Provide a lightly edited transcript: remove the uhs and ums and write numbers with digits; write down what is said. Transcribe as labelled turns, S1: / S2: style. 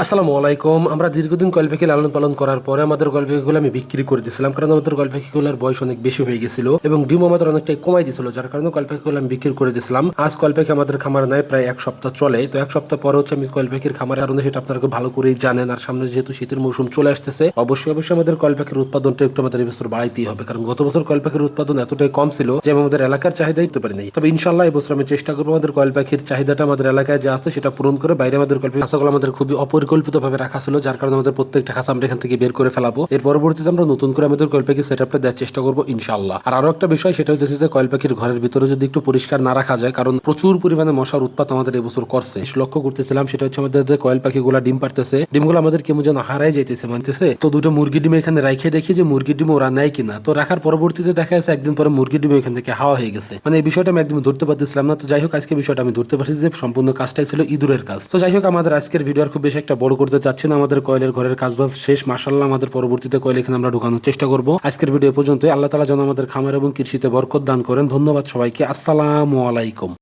S1: আসসালামু আলাইকুম। আমরা দীর্ঘদিন কয়েল পাখি লালন পালন করার পরে আমাদের কয়েল পাখিগুলো আমি বিক্রি করে দিয়েছিলাম, কারণ আমাদের কয়েল পাখিগুলোর বয়স অনেক বেশি হয়ে গেছিল এবং ডিম আমাদের অনেকটাই কমাই দিয়েছিল, যার কারণে কয়েল পাখিগুলো আমি বিক্রি করে দিয়েছিলাম। আজ কয়েল পাখি আমাদের খামার নাই প্রায় এক সপ্তাহ চলে। তো এক সপ্তাহ পরে হচ্ছে আমি কয়েল পাখির খামারের কারণে সেটা আপনারা ভালো করেই জানেন। আর সামনে যেহেতু শীতের মৌসুম চলে আসতেছে, অবশ্যই আমাদের কয়েল পাখির উৎপাদনটা একটু আমাদের এই বছর বাড়াইতেই হবে, কারণ গত বছর কয়েল পাখির উৎপাদন এতটাই কম ছিল যে আমি আমাদের এলাকার চাহিদাই দিতে পারি নাই। তবে ইনশাল্লাহ এই বছর আমি চেষ্টা করবো আমাদের কয়েল পাখির চাহিদাটা আমাদের এলাকায় যে আছে সেটা পূরণ করে। বাইরে আমাদের কয়েল পাখি খাঁচাগুলো আমাদের খুবই অপরিকল্পিত ভাবে রাখা ছিল, যার কারণে আমাদের প্রত্যেকটা খাঁচা আমরা এখান থেকে বের করে ফেলাবো। এর পরবর্তীতে আমরা নতুন করে আমাদের কয়েল পাখি সেট আপটা দেওয়ার চেষ্টা করবো ইনশাল্লাহ। আর আরো একটা বিষয় সেটা হচ্ছে যে কয়েল পাখির ঘরের ভিতরে যদি একটু পরিষ্কার না রাখা যায়, কারণ প্রচুর পরিমাণে মশার উৎপাত আমাদের এবছর করছে। লক্ষ্য করতেছিলাম সেটা হচ্ছে আমাদের যে কয়েল পাখিগুলা ডিম পারতেছে, ডিমগুলো আমাদের কেমন যেন হারাই যাইতেছে মানতেছে। তো দুটো মুরগি ডিম এখানে রাখে দেখি যে মুরগি ডিম ওরা নেয় কিনা। তো রাখার পরবর্তীতে দেখা যাচ্ছে একদিন পরে মুরগি ডিম এখান থেকে হাওয়া হয়ে গেছে। মানে এই বিষয়টা আমি একদম ধরতে পারতেছিলাম না। তো যাই হোক, আজকে বিষয়টা আমি ধরতে পারছি যে সম্পূর্ণ কাজটাই ছিল ইঁদুরের কাজ। তো যাই হোক, আমাদের আজকের ভিডিও আর খুব বেশি একটা বড় করতে চাচ্ছি না। আমাদের কয়েলের ঘরের কাজ বাজ শেষ মাশাআল্লাহ। আমাদের পরবর্তীতে কয়েল এখানে আমরা ঢুকানোর চেষ্টা করব। আজকের ভিডিও পর্যন্ত। আল্লাহ তাআলা যেন আমাদের খামার এবং কৃষিতে বরকত দান করেন। ধন্যবাদ সবাইকে। আসসালামু আলাইকুম।